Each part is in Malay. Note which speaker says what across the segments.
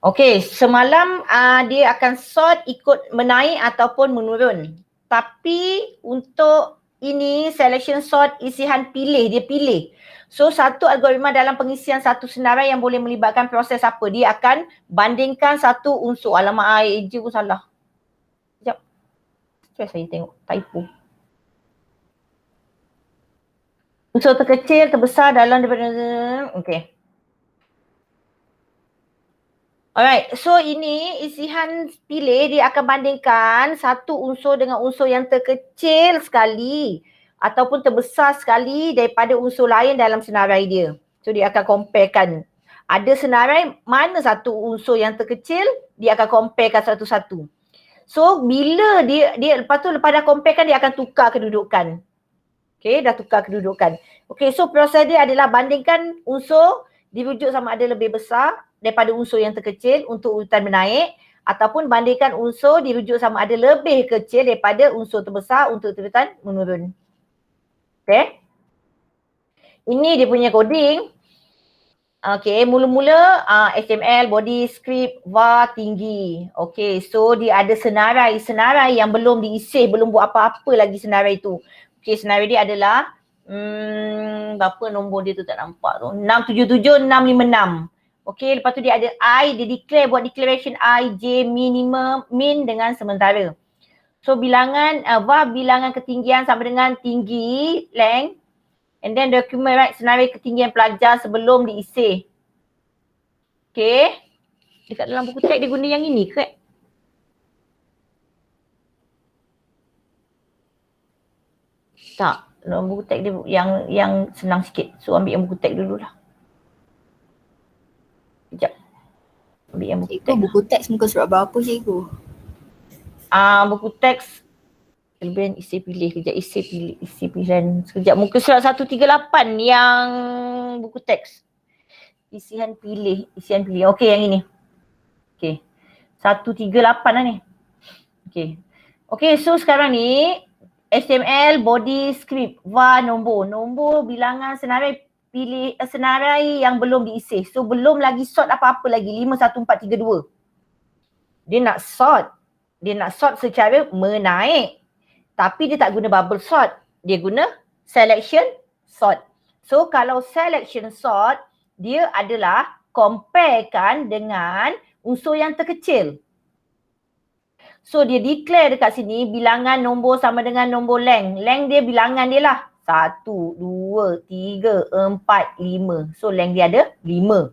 Speaker 1: Okey, semalam dia akan sort ikut menaik ataupun menurun. Tapi untuk ini selection sort isihan pilih, dia pilih. So satu algoritma dalam pengisian satu senarai yang boleh melibatkan proses apa? Dia akan bandingkan satu unsur. Alamak, eja pun salah. Sekejap. Stress saya tengok typo. Unsur terkecil, terbesar dalam daripada... Okey. Alright, so ini isihan pilih dia akan bandingkan satu unsur dengan unsur yang terkecil sekali ataupun terbesar sekali daripada unsur lain dalam senarai dia. So dia akan comparekan. Ada senarai mana satu unsur yang terkecil, dia akan comparekan satu-satu. So bila dia lepas dah comparekan dia akan tukar kedudukan. Okay, dah tukar kedudukan. Okay, so proses dia adalah bandingkan unsur dirujuk sama ada lebih besar daripada unsur yang terkecil untuk urutan menaik ataupun bandingkan unsur dirujuk sama ada lebih kecil daripada unsur terbesar untuk urutan menurun. Okay. Ini dia punya coding. Okay, mula-mula HTML, body, script, var, tinggi. Okay, so dia ada senarai yang belum diisi, belum buat apa-apa lagi senarai tu. Okay, senarai dia adalah berapa nombor dia tu tak nampak tu. 677656. Okay, lepas tu dia ada I, dia declare, buat declaration I, J, minimum, min dengan sementara. So bilangan, var bilangan ketinggian sama dengan tinggi, length, and then document right senarai ketinggian pelajar sebelum diisi. Okay. Dekat dalam buku teks dia guna yang ini ke? Tak. Dalam buku teks dia yang senang sikit. So ambil yang buku teks dululah. Sekejap. Ambil yang buku teks.
Speaker 2: Buku teks muka surat berapa cikgu?
Speaker 1: Buku teks lebih isi pilih. Kejap isi pilihan. Sekejap muka surat 138 yang buku teks. Isian pilih. Okey yang ini. Okey. 138 lah ni. Okey. Okey, so sekarang ni HTML, body, script, var, nombor bilangan senarai pilih senarai yang belum diisi. So belum lagi sort apa-apa lagi 5, 1, 4, 3, 2. Dia nak sort secara menaik. Tapi dia tak guna bubble sort. Dia guna selection sort. So kalau selection sort dia adalah comparekan dengan unsur yang terkecil. So dia declare dekat sini bilangan nombor sama dengan nombor length. Length dia bilangan dia lah. 1, 2, 3, 4, 5. So length dia ada 5.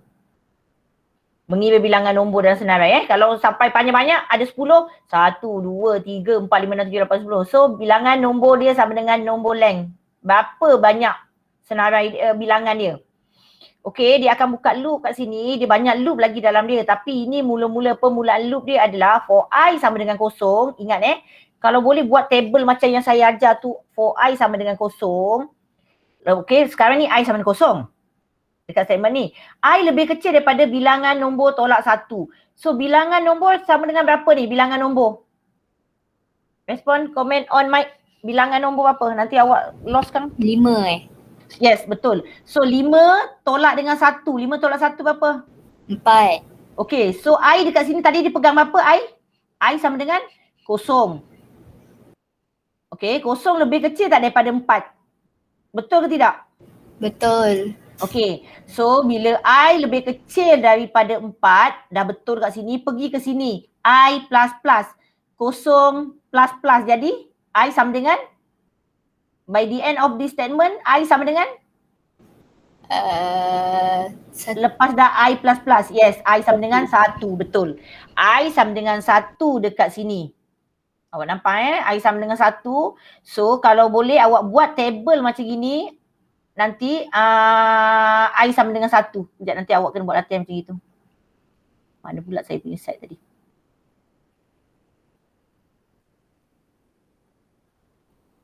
Speaker 1: Mengira bilangan nombor dalam senarai. Kalau sampai panjang-banyak ada 10. 1, 2, 3, 4, 5, 6, 7, 8, 10. So bilangan nombor dia sama dengan nombor length. Berapa banyak senarai bilangan dia. Okey, dia akan buka loop kat sini. Dia banyak loop lagi dalam dia. Tapi ini mula-mula permulaan loop dia adalah for I sama dengan kosong. Ingat kalau boleh buat table macam yang saya ajar tu for I sama dengan kosong. Okey, sekarang ni I sama dengan kosong. Dekat segmen ni. I lebih kecil daripada bilangan nombor tolak 1. So bilangan nombor sama dengan berapa ni? Bilangan nombor. Respon, comment on mic. Bilangan nombor apa? Nanti awak lost kan?
Speaker 2: 5
Speaker 1: Yes, betul. So 5 tolak dengan 1. 5 tolak 1 berapa?
Speaker 2: 4.
Speaker 1: Okay, so I dekat sini tadi dia pegang berapa I? I sama dengan kosong. Okay, kosong lebih kecil tak daripada 4? Betul ke tidak?
Speaker 2: Betul.
Speaker 1: Okay, so bila I lebih kecil daripada 4, dah betul kat sini, pergi ke sini. I plus plus, kosong plus plus. Jadi I sama dengan, by the end of this statement, I sama dengan? Lepas dah I plus plus, yes, I sama dengan 1, betul. I sama dengan 1 dekat sini. Awak nampak I sama dengan 1. So kalau boleh awak buat table macam gini, nanti I sama dengan 1. Sekejap nanti awak kena buat latihan macam itu. Mana pula saya punya set tadi.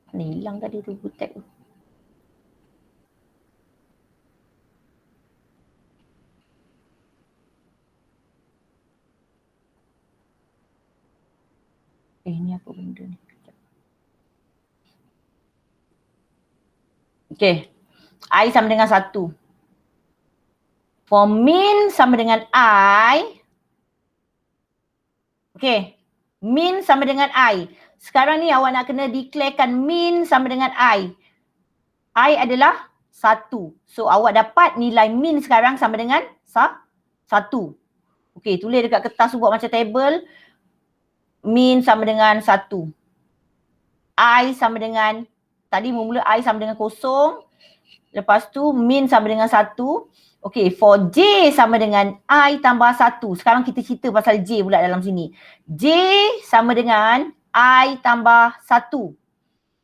Speaker 1: Mana hilang tadi tu butek tu. Ni apa benda ni? Okay. I sama dengan 1. For min sama dengan I. Okay. Min sama dengan I. Sekarang ni awak nak kena declarekan min sama dengan I. I adalah 1. So awak dapat nilai min sekarang sama dengan 1. Okay, tulis dekat kertas tu buat macam table. Min sama dengan 1. I sama dengan, tadi mula I sama dengan 0. Lepas tu min sama dengan 1. Okay, for J sama dengan I tambah 1. Sekarang kita cerita pasal J pula dalam sini. J sama dengan I tambah 1.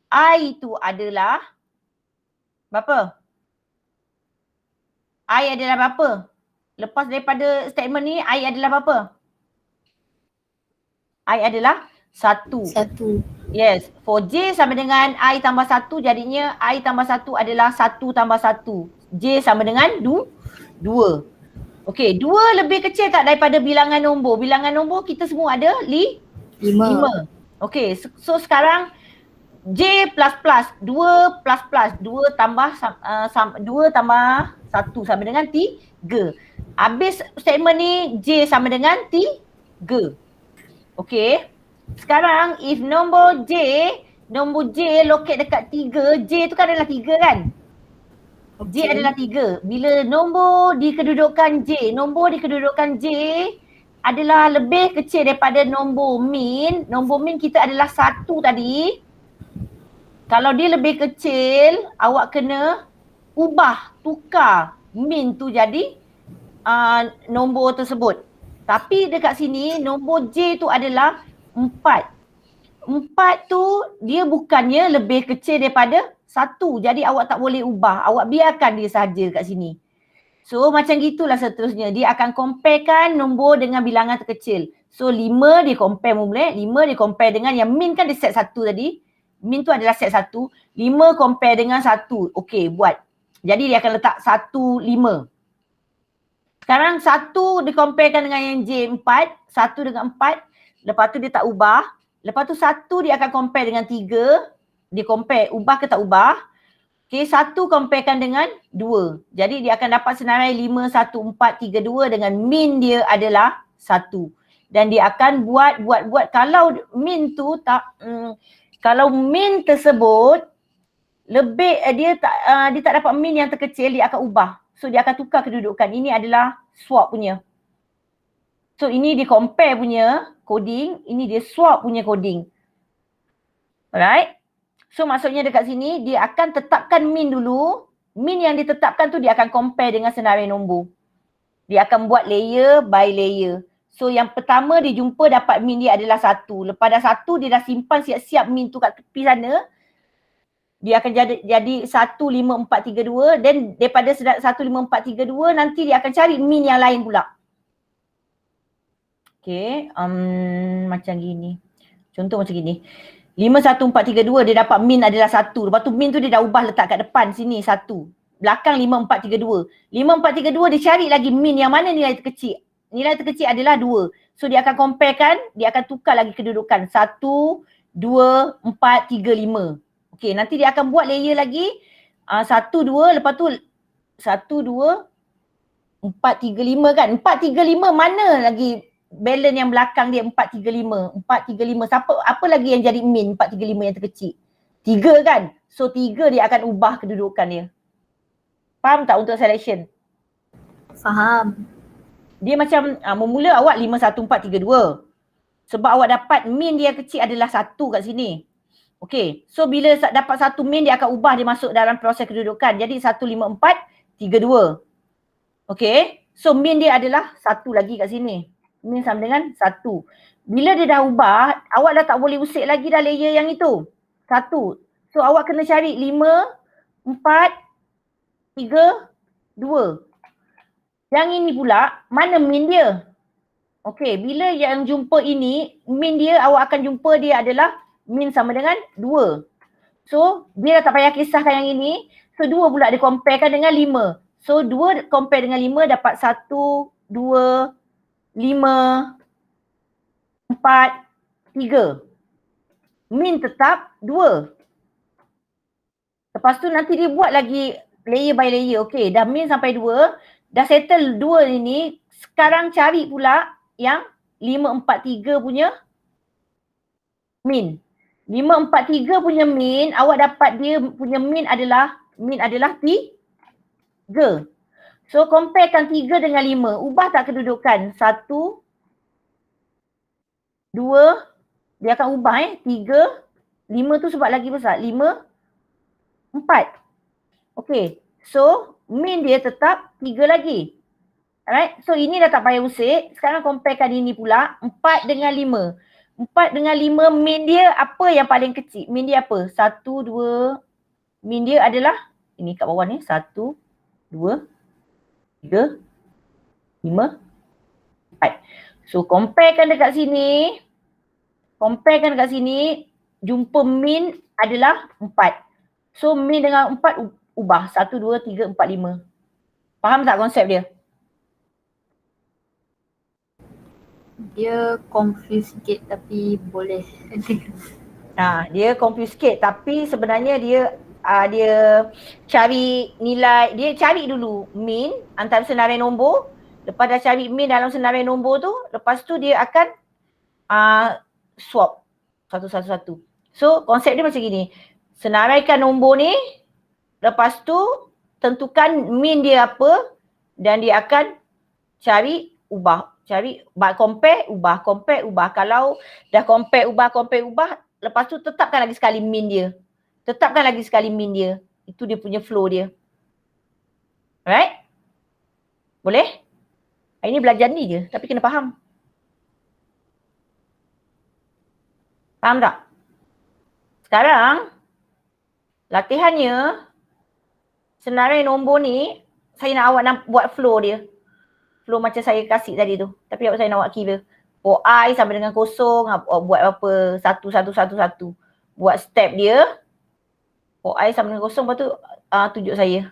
Speaker 1: I itu adalah berapa? I adalah berapa? Lepas daripada statement ni, I adalah berapa? I adalah 1.
Speaker 2: 1.
Speaker 1: Yes, for J sama dengan I tambah 1, jadinya I tambah 1 adalah 1 tambah 1. J sama dengan 2. Okey, 2 lebih kecil tak daripada bilangan nombor? Bilangan nombor kita semua ada 5. Okey, so sekarang J plus plus, 2 plus plus, 2 tambah 1 sama dengan 3. Habis statement ni J sama dengan 3. Okey. Sekarang if nombor J locate dekat 3, J tu kan adalah 3 kan? J adalah 3. Bila nombor di kedudukan J adalah lebih kecil daripada nombor min kita adalah 1 tadi. Kalau dia lebih kecil, awak kena tukar min tu jadi nombor tersebut. Tapi dekat sini nombor J tu adalah 4. 4 tu dia bukannya lebih kecil daripada 1. Jadi awak tak boleh ubah. Awak biarkan dia saja kat sini. So macam gitulah seterusnya. Dia akan comparekan nombor dengan bilangan terkecil. So 5 dia compare mula. 5 dia compare dengan yang min kan dia set 1 tadi. Min tu adalah set 1. 5 compare dengan 1. Okey, buat. Jadi dia akan letak 1, 5. Sekarang 1 dikomparekan dengan yang J 4. 1 dengan 4. Lepas tu dia tak ubah. Lepas tu 1 dia akan compare dengan 3. Dia compare, ubah ke tak ubah. Okay, 1 comparekan dengan 2. Jadi dia akan dapat senarai 5, 1, 4, 3, 2 dengan min dia adalah 1. Dan dia akan buat. Kalau min tu kalau min tersebut lebih, dia tak dapat min yang terkecil, dia akan ubah. So dia akan tukar kedudukan. Ini adalah swap punya. So ini dia compare punya coding, ini dia swap punya coding. Alright. So maksudnya dekat sini dia akan tetapkan min dulu. Min yang ditetapkan tu dia akan compare dengan senarai nombor. Dia akan buat layer by layer. So yang pertama dia jumpa dapat min dia adalah 1. Lepas dah 1 dia dah simpan siap-siap min tu kat tepi sana. Dia akan jadi 1, 5, 4, 3, 2. Then daripada 1, 5, 4, 3, 2 nanti dia akan cari min yang lain pula. Okay, macam gini. Contoh macam gini. 5, 1, 4, 3, 2 dia dapat min adalah 1. Lepas tu min tu dia dah ubah letak kat depan sini 1. Belakang 5, 4, 3, 2. 5, 4, 3, 2 dia cari lagi min yang mana nilai terkecil. Nilai terkecil adalah 2. So dia akan comparekan, dia akan tukar lagi kedudukan. 1, 2, 4, 3, 5. Okay, nanti dia akan buat layer lagi. 1, 2, lepas tu 1, 2, 4, 3, 5 kan. 4, 3, 5 mana lagi balance yang belakang dia 4, 3, 5. 4, 3, 5. Apa lagi yang jadi min 4, 3, 5 yang terkecil? 3 kan? So 3 dia akan ubah kedudukan dia. Faham tak untuk selection?
Speaker 2: Faham.
Speaker 1: Dia macam memula awak 5, 1, 4, 3, 2. Sebab awak dapat min dia kecil adalah 1 kat sini. Okay. So bila dapat 1 min dia akan ubah dia masuk dalam proses kedudukan. Jadi 1, 5, 4, 3, 2. Okay. So min dia adalah 1 lagi kat sini. Min sama dengan 1. Bila dia dah ubah, awak dah tak boleh usik lagi dah layer yang itu. 1. So awak kena cari 5, 4, 3, 2. Yang ini pula, mana min dia? Okey, bila yang jumpa ini, min dia awak akan jumpa dia adalah min sama dengan 2. So dia dah tak payah kisahkan yang ini. So 2 pula dia comparekan dengan 5. So 2 compare dengan 5 dapat 1, 2, 5, 4, 3. Min tetap 2. Lepas tu nanti dia buat lagi layer by layer. Okey, dah min sampai 2. Dah settle 2 ini. Sekarang cari pula yang 543 punya min. 543 punya min, awak dapat dia punya min adalah 3. So comparekan 3 dengan 5. Ubah tak kedudukan? 1, 2, dia akan ubah 3, 5 tu sebab lagi besar. 5, 4. Okay. So min dia tetap 3 lagi. Alright. So ini dah tak payah usik. Sekarang comparekan ini pula. 4 dengan 5. 4 dengan 5 min dia apa yang paling kecil? Min dia apa? 1, 2. Min dia adalah ini kat bawah ni. 1, 2, 3, 5, 4. So comparekan dekat sini. Comparekan dekat sini. Jumpa min adalah 4. So min dengan 4 ubah. 1, 2, 3, 4, 5. Faham tak konsep dia?
Speaker 2: Dia confuse sikit tapi boleh.
Speaker 1: Dia confuse sikit tapi sebenarnya dia cari nilai, dia cari dulu min antara senarai nombor. Lepas dah cari min dalam senarai nombor tu, lepas tu dia akan swap satu-satu. So konsep dia macam gini. Senaraikan nombor ni, lepas tu tentukan min dia apa dan dia akan cari ubah. Cari compare, ubah, compare, ubah. Kalau dah compare, ubah, lepas tu tetapkan lagi sekali min dia. Tetapkan lagi sekali min dia. Itu dia punya flow dia. Alright? Boleh? Ini belajar ni je, tapi kena faham. Faham tak? Sekarang, latihannya, senarai nombor ni, saya nak awak buat flow dia. Flow macam saya kasih tadi tu. Tapi saya nak awak kira. For I sama dengan kosong, buat apa? 1, 1, 1, 1. Buat step dia. For I sama dengan kosong, lepas tu tunjuk saya.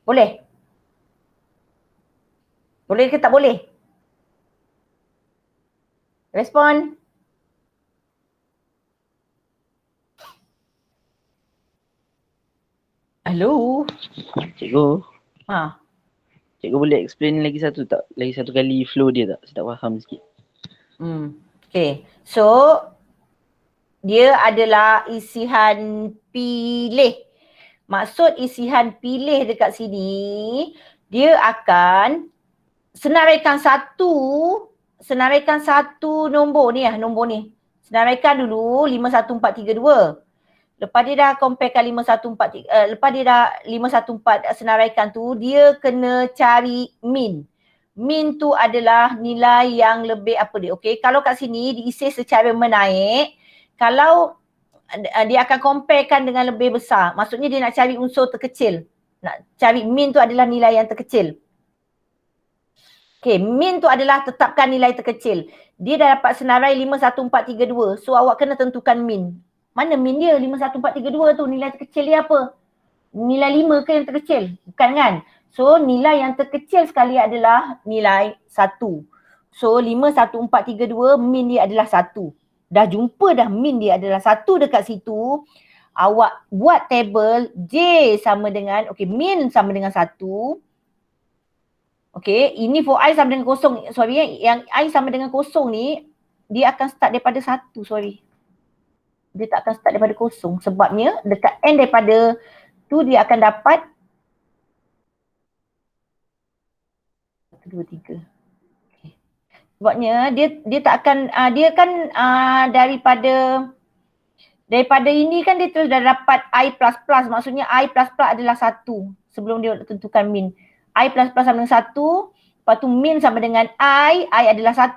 Speaker 1: Boleh? Boleh ke tak boleh? Respon. Hello.
Speaker 3: Cikgu.
Speaker 1: Ha.
Speaker 3: Cikgu boleh explain lagi satu tak? Lagi satu kali flow dia tak? Saya tak faham sikit.
Speaker 1: Okay. So, dia adalah isihan pilih. Maksud isihan pilih dekat sini, dia akan senaraikan satu nombor ni nombor ni. Senaraikan dulu 5, 1, 4, 3, 2. Lepas dia dah comparekan 5, 1, 4, 3, lepas dia dah 5, 1, 4 senaraikan tu, dia kena cari min. Min tu adalah nilai yang lebih apa dia, okay? Kalau kat sini diisi secara menaik, kalau dia akan comparekan dengan lebih besar, maksudnya dia nak cari unsur terkecil. Nak cari min tu adalah nilai yang terkecil. Okay, min tu adalah tetapkan nilai terkecil. Dia dah dapat senarai 5, 1, 4, 3, 2. So awak kena tentukan min. Mana min dia? 5, 1, 4, 3, 2 tu nilai terkecil dia apa? Nilai 5 ke yang terkecil? Bukan kan? So nilai yang terkecil sekali adalah nilai 1. So 5, 1, 4, 3, 2 min dia adalah 1. Dah jumpa dah min dia adalah 1 dekat situ. Awak buat table J sama dengan, okay, min sama dengan 1. Okay, ini for I sama dengan kosong. Sorry, yang I sama dengan kosong ni, dia akan start daripada 1, sorry. Dia tak akan start daripada kosong. Sebabnya dekat end daripada tu dia akan dapat 1, 2, 3. Okay. Sebabnya dia tak akan, dia kan daripada ini kan dia terus dah dapat I++. Maksudnya I++ adalah 1 sebelum dia tentukan min. I++ sama dengan 1. Lepas tu min sama dengan I adalah 1.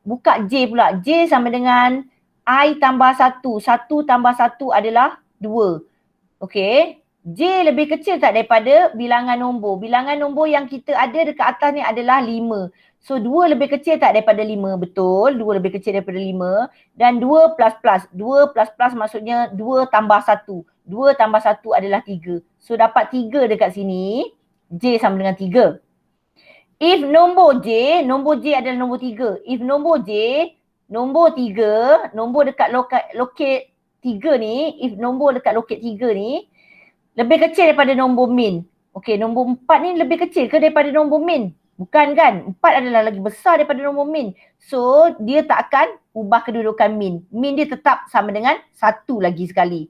Speaker 1: Buka J pula. J sama dengan I tambah 1. 1 tambah 1 adalah 2. Okay. J lebih kecil tak daripada bilangan nombor? Bilangan nombor yang kita ada dekat atas ni adalah 5. So 2 lebih kecil tak daripada 5? Betul. 2 lebih kecil daripada 5. Dan 2 plus plus. 2 plus plus maksudnya 2 tambah 1. 2 tambah 1 adalah 3. So dapat 3 dekat sini. J sama dengan 3. If nombor J adalah nombor 3. If nombor J, nombor 3, nombor dekat loket 3 ni, if nombor dekat loket 3 ni lebih kecil daripada nombor min. Okey, nombor 4 ni lebih kecil ke daripada nombor min? Bukan kan? 4 adalah lagi besar daripada nombor min. So, dia tak akan ubah kedudukan min. Min dia tetap sama dengan 1 lagi sekali.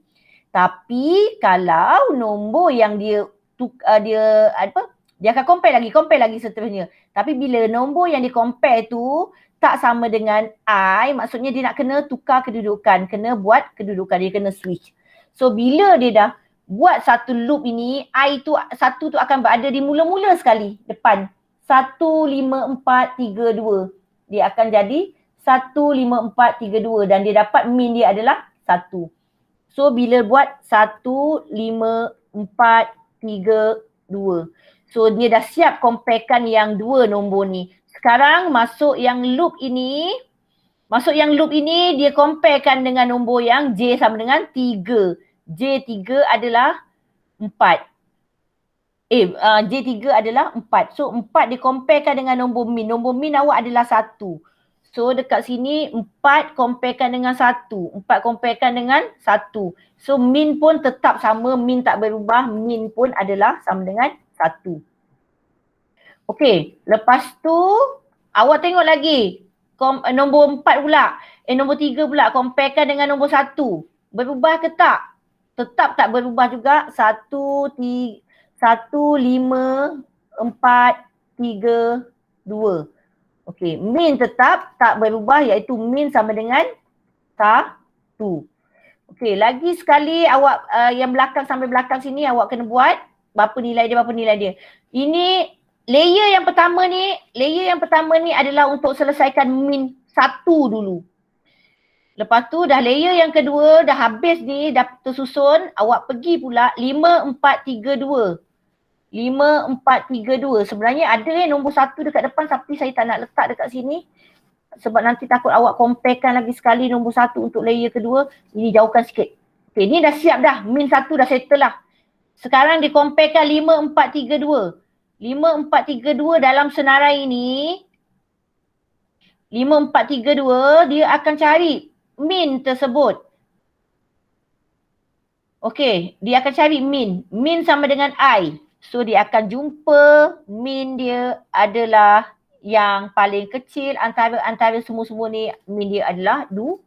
Speaker 1: Tapi kalau nombor yang dia akan compare lagi seterusnya. Tapi bila nombor yang dia compare tu tak sama dengan I, maksudnya dia nak kena tukar kedudukan, kena buat kedudukan, dia kena switch. So bila dia dah buat satu loop ini, I tu satu tu akan berada di mula-mula sekali depan 1, 5, 4, 3, 2. Dia akan jadi 1, 5, 4, 3, 2 dan dia dapat min dia adalah 1. So bila buat 1, 5, 4, 3, 2. So dia dah siap comparekan yang dua nombor ni. Sekarang masuk yang loop ini dia comparekan dengan nombor yang J sama dengan 3. J3 adalah 4. J3 adalah 4. So 4 dikomparekan dengan nombor min. Nombor min awak adalah 1. So dekat sini 4 comparekan dengan 1. 4 comparekan dengan 1. So min pun tetap sama, min tak berubah. Min pun adalah sama dengan 1. Okey, lepas tu awak tengok lagi. Nombor 4 pula. Nombor 3 pula comparekan dengan nombor 1. Berubah ke tak? Tetap tak berubah juga. 1, 5, 4, 3, 2. Okey, min tetap tak berubah iaitu min sama dengan 1. Okey, lagi sekali awak yang belakang sampai belakang sini awak kena buat berapa nilai dia. Ini layer yang pertama ni adalah untuk selesaikan min 1 dulu. Lepas tu dah layer yang kedua dah habis ni, dah tersusun, awak pergi pula 5, 4, 3, 2. 5, 4, 3, 2. Sebenarnya ada nombor 1 dekat depan tapi saya tak nak letak dekat sini. Sebab nanti takut awak comparekan lagi sekali nombor 1 untuk layer kedua. Ini jauhkan sikit. Okay, ni dah siap dah. Min 1 dah settle lah. Sekarang dikomparekan 5, 4, 3, 2. 5, 4, 3, 2 dalam senarai ini. 5, 4, 3, 2 dia akan cari min tersebut. Okey, dia akan cari min. Min sama dengan I. So dia akan jumpa min dia adalah yang paling kecil antara semua-semua ni, min dia adalah 2.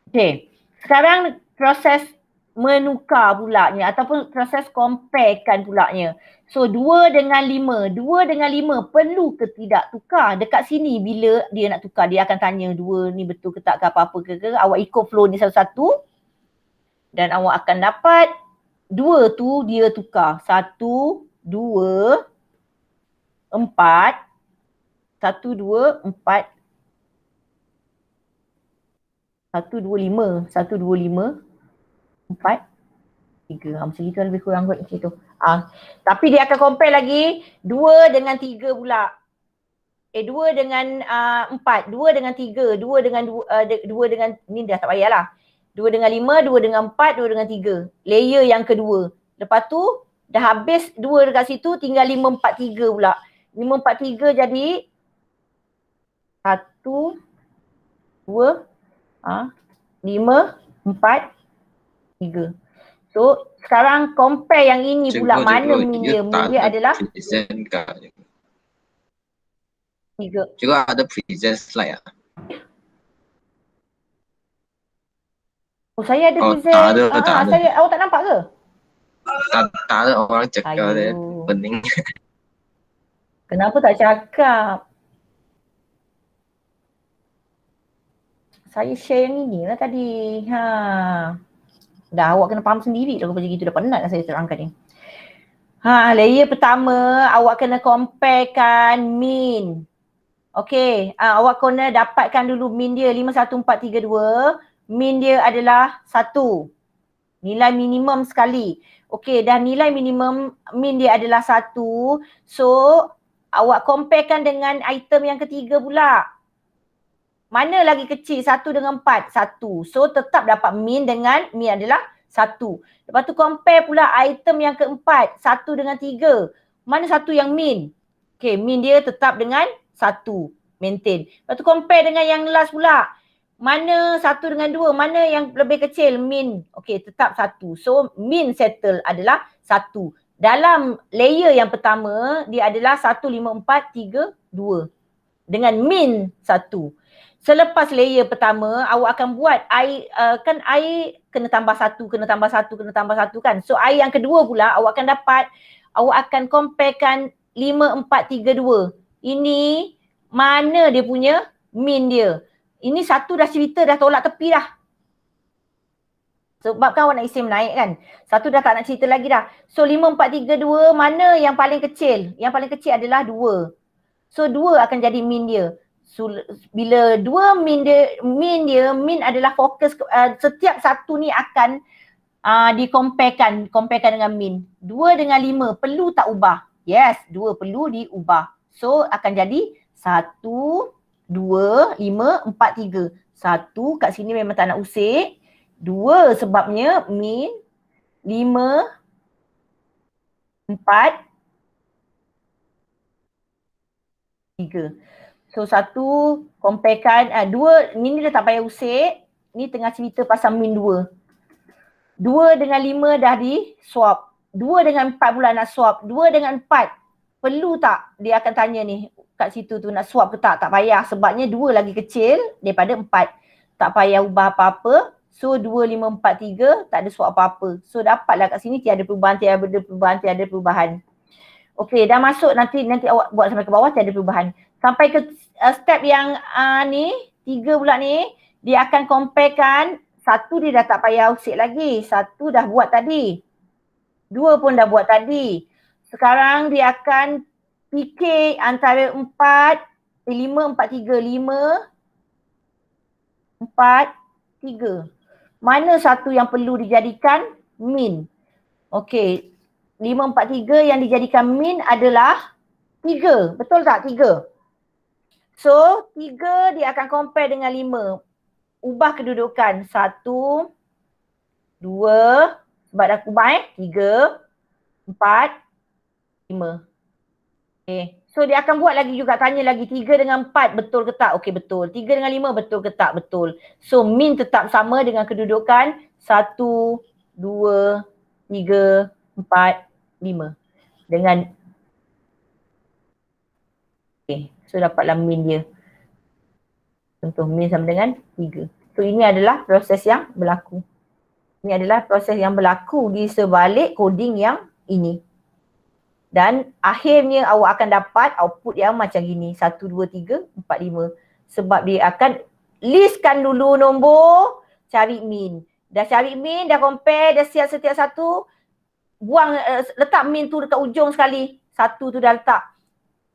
Speaker 1: Okey, sekarang proses menukar pulanya ataupun proses comparekan pulanya. So 2 dengan 5. 2 dengan 5 perlu ke tidak tukar? Dekat sini bila dia nak tukar dia akan tanya 2 ni betul ke tak ke apa-apa ke. Awak ikut flow ni satu-satu dan awak akan dapat 2 tu dia tukar. 1, 2, 4. 1, 2, 4. 1, 2, 5. 1, 2, 5. 4, 3. Macam itu lebih kurang kot macam tu. Tapi dia akan compare lagi 2 dengan 3 pula. 2 dengan 4, 2 dengan 3, 2 dengan 2 dengan ni dah tak payahlah. 2 dengan 5, 2 dengan 4, 2 dengan 3. Layer yang kedua. Lepas tu dah habis 2 dekat situ tinggal 5, 4, 3 pula. 5, 4, 3 jadi 1, 2, 5, 4, 3. So sekarang compare yang ini pula mana min dia. Min dia adalah 3.
Speaker 4: Cikgu ada present slide ah?
Speaker 1: Oh saya ada present.
Speaker 4: Tak ada.
Speaker 1: Awak tak nampak ke?
Speaker 4: Tak ada orang cakap dia pening.
Speaker 1: Kenapa tak cakap? Saya share yang ini lah tadi. Dah awak kena faham sendiri lah macam gitu. Dah penat lah saya terangkan ni. Layer pertama awak kena comparekan min. Okey, awak kena dapatkan dulu min dia 5, 1, 4, 3, 2. Min dia adalah 1. Nilai minimum sekali. Okey, dah nilai minimum min dia adalah 1. So, awak comparekan dengan item yang ketiga pula. Mana lagi kecil? 1 dengan 4. 1. So tetap dapat min dengan min adalah 1. Lepas tu compare pula item yang keempat. 1 dengan 3. Mana satu yang min? Okay, min dia tetap dengan 1. Maintain. Lepas tu compare dengan yang last pula. mana 1 dengan 2, mana yang lebih kecil? Min. Okey, tetap 1. So min settle adalah 1. Dalam layer yang pertama, dia adalah 1, 5, 4, 3, 2. Dengan min 1. Selepas layer pertama, awak akan buat air, kan air kena tambah 1, kena tambah 1, kena tambah 1 kan. So air yang kedua pula, awak akan dapat, awak akan comparekan 5, 4, 3, 2. Ini mana dia punya min dia. Ini 1 dah cerita, dah tolak tepi dah. Sebab kan awak nak isi menaik kan. 1 dah tak nak cerita lagi dah. So 5, 4, 3, 2, mana yang paling kecil? Yang paling kecil adalah 2. So 2 akan jadi min dia. So, bila 2 min dia, min adalah fokus, setiap satu ni akan comparekan dengan min. 2 dengan 5 perlu tak ubah? Yes, 2 perlu diubah. So akan jadi 1, 2, 5, 4, 3. 1 kat sini memang tak nak usik. 2 sebabnya min. 5, 4, 3. So 1 comparekan, 2 ni dah tak payah usik. Ni tengah cerita pasal min 2. 2 dengan 5 dah di swap. 2 dengan 4 pula nak swap. 2 dengan 4 perlu tak? Dia akan tanya ni kat situ tu nak swap ke tak? Tak payah sebabnya 2 lagi kecil daripada 4. Tak payah ubah apa-apa. So 2, 5, 4, 3 tak ada swap apa-apa. So dapatlah kat sini tiada perubahan, tiada perubahan. Okey, dah masuk, nanti awak buat sampai ke bawah tiada perubahan. Sampai ke step yang ni, 3 pula ni, dia akan comparekan. 1 dia dah tak payah usik lagi. 1 dah buat tadi. 2 pun dah buat tadi. Sekarang dia akan fikir antara 5, 4, 3. 5, 4, 3. Mana satu yang perlu dijadikan min? Okey. 5, 4, 3 yang dijadikan min adalah 3. Betul tak? 3. So 3 dia akan compare dengan 5. Ubah kedudukan. 1, 2, sebab dah ubah 3, 4, 5. Okay. So dia akan buat lagi juga, tanya lagi 3 dengan 4 betul ke tak? Okey betul. 3 dengan 5 betul ke tak? Betul. So min tetap sama dengan kedudukan 1, 2, 3, 4, 5. Dengan so dapatlah min dia. Contoh min sama dengan 3. So ini adalah proses yang berlaku. Ini adalah proses yang berlaku di sebalik coding yang ini. Dan akhirnya awak akan dapat output yang macam gini. 1, 2, 3, 4, 5. Sebab dia akan listkan dulu nombor, cari min. Dah cari min, dah compare, dah siap setiap satu. Buang, letak min tu dekat ujung sekali. 1 tu dah letak.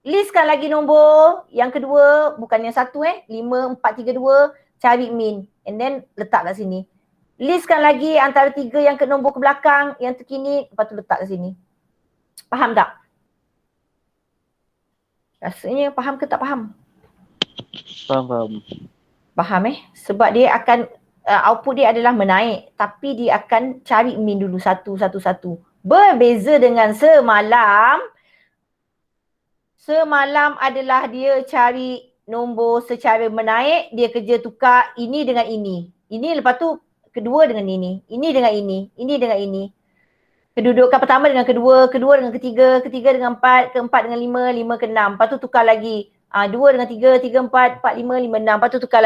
Speaker 1: Listkan lagi nombor yang kedua, bukan yang 1 5, 4, 3, 2. Cari min. And then letak kat sini. Listkan lagi antara 3 yang ke nombor ke belakang, yang terkini, lepas tu letak kat sini. Faham tak? Rasanya faham ke tak faham?
Speaker 3: Faham.
Speaker 1: Faham Sebab dia akan, output dia adalah menaik. Tapi dia akan cari min dulu satu. Berbeza dengan semalam. Semalam adalah dia cari nombor secara menaik. Dia kerja tukar ini dengan ini. Ini lepas tu kedua dengan ini. Ini dengan ini. Ini dengan ini. Kedudukan pertama dengan kedua dengan ketiga, ketiga dengan empat, keempat dengan lima ke enam. Lepas tu tukar lagi. 2 dengan 3, 3, 4, 4, 5, 5, 6. Lepas tu tukar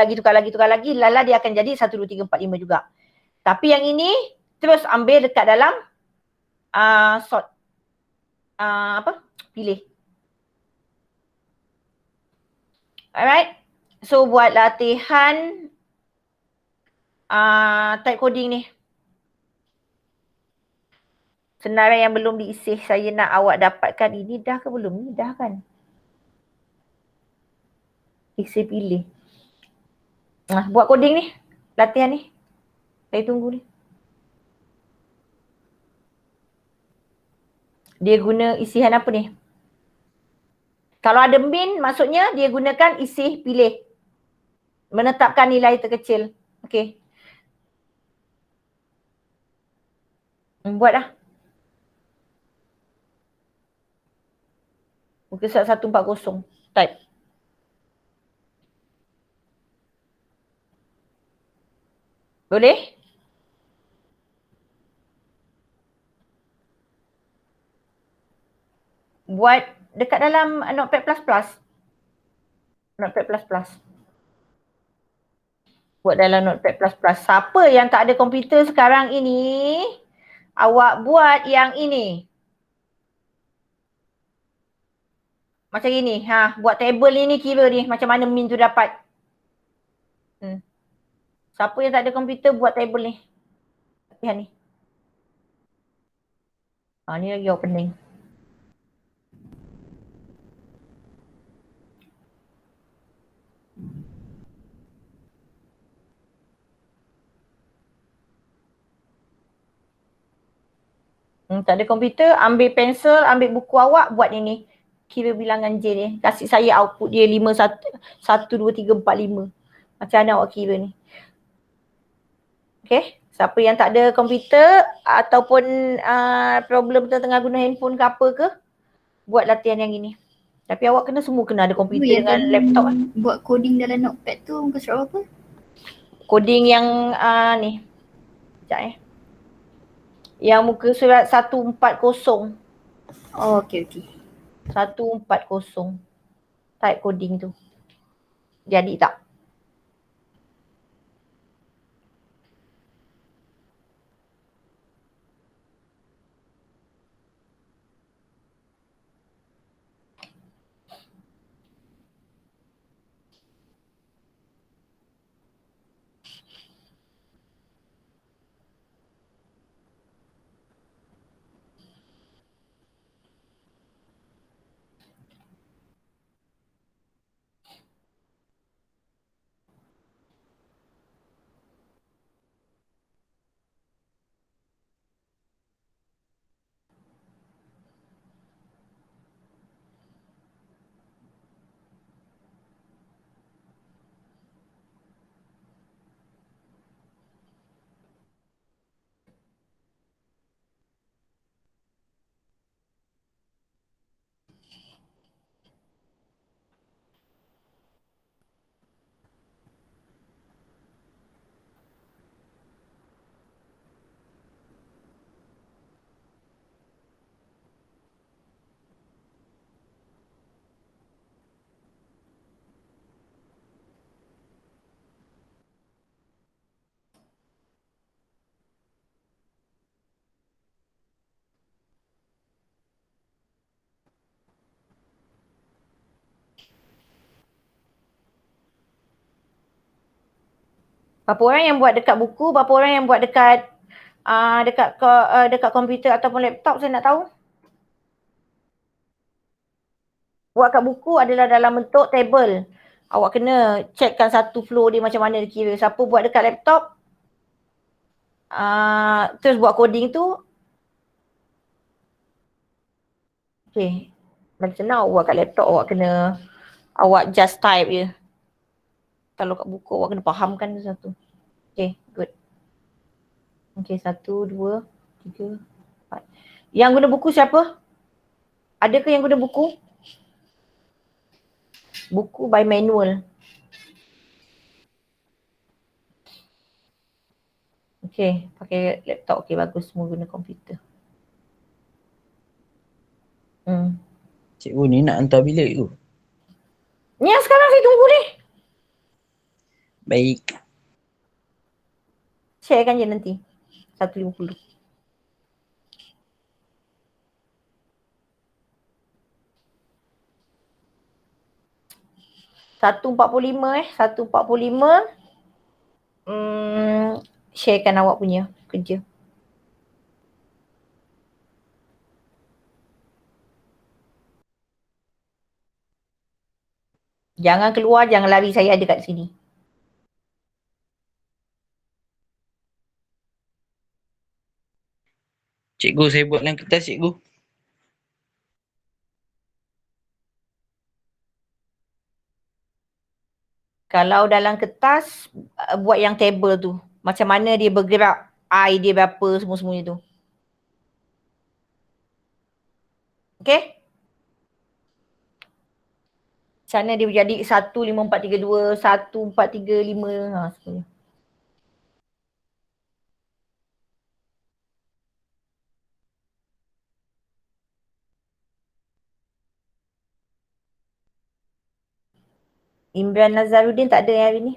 Speaker 1: lagi. Lala dia akan jadi 1, 2, 3, 4, 5 juga. Tapi yang ini terus ambil dekat dalam sort. Pilih. Alright. So buat latihan type coding ni. Senarai yang belum diisi, saya nak awak dapatkan ini dah ke belum? Ni dah kan? Isi pilih. Buat coding ni. Latihan ni. Saya tunggu ni. Dia guna isian apa ni? Kalau ada min, maksudnya dia gunakan isi pilih. Menetapkan nilai terkecil. Okey. Buat dah. Muka surat 140. Type. Boleh? Buat dekat dalam Notepad++. Notepad++. Buat dalam Notepad++. Siapa yang tak ada komputer sekarang ini, awak buat yang ini. Macam ini. Buat table ni kira ni macam mana min tu dapat. Siapa yang tak ada komputer buat table ni. Latihan ni. Ni lagi awak pening. Tak ada komputer, ambil pensel, ambil buku awak, buat ini. Kira bilangan J ni. Kasih saya output dia 5, 1, 2, 3, 4, 5. Macam mana awak kira ni. Okay. Siapa yang tak ada komputer ataupun problem tengah guna handphone ke apa ke, buat latihan yang ini. Tapi awak semua kena ada komputer dengan laptop.
Speaker 2: Buat coding dalam notepad tu muka surat apa?
Speaker 1: Coding yang ni. Sekejap Yang muka surat 140.
Speaker 2: Oh, okey.
Speaker 1: 140. Type coding tu. Jadi tak? Berapa orang yang buat dekat buku, berapa orang yang buat dekat dekat komputer ataupun laptop, saya nak tahu. Buat kat buku adalah dalam bentuk table. Awak kena checkkan satu flow dia macam mana dia kira. Siapa buat dekat laptop, terus buat coding tu, okay. Dan senang awak buat kat laptop, awak just type je. Kalau kat buku awak kena fahamkan tu satu. Okay, good. Okay, 1, 2, 3, 4. Yang guna buku siapa? Ada ke yang guna buku? Buku by manual. Okay, pakai laptop. Okay, bagus. Semua guna komputer.
Speaker 3: Cikgu ni nak hantar bilik tu.
Speaker 1: Ni yang sekarang saya tunggu ni.
Speaker 3: Baik.
Speaker 1: Sharekan je nanti. 1.50. $1.45 $1.45. Sharekan awak punya kerja. Jangan keluar, jangan lari, saya ada kat sini.
Speaker 3: Cikgu, saya buat dalam kertas, cikgu.
Speaker 1: Kalau dalam kertas, buat yang table tu. Macam mana dia bergerak, I dia berapa, semua-semuanya tu. Okay? Macam mana dia jadi 1, 5, 4, 3, 2, 1, 4, 3, 5. Semuanya. Imran Nazarudin tak ada yang hari ni.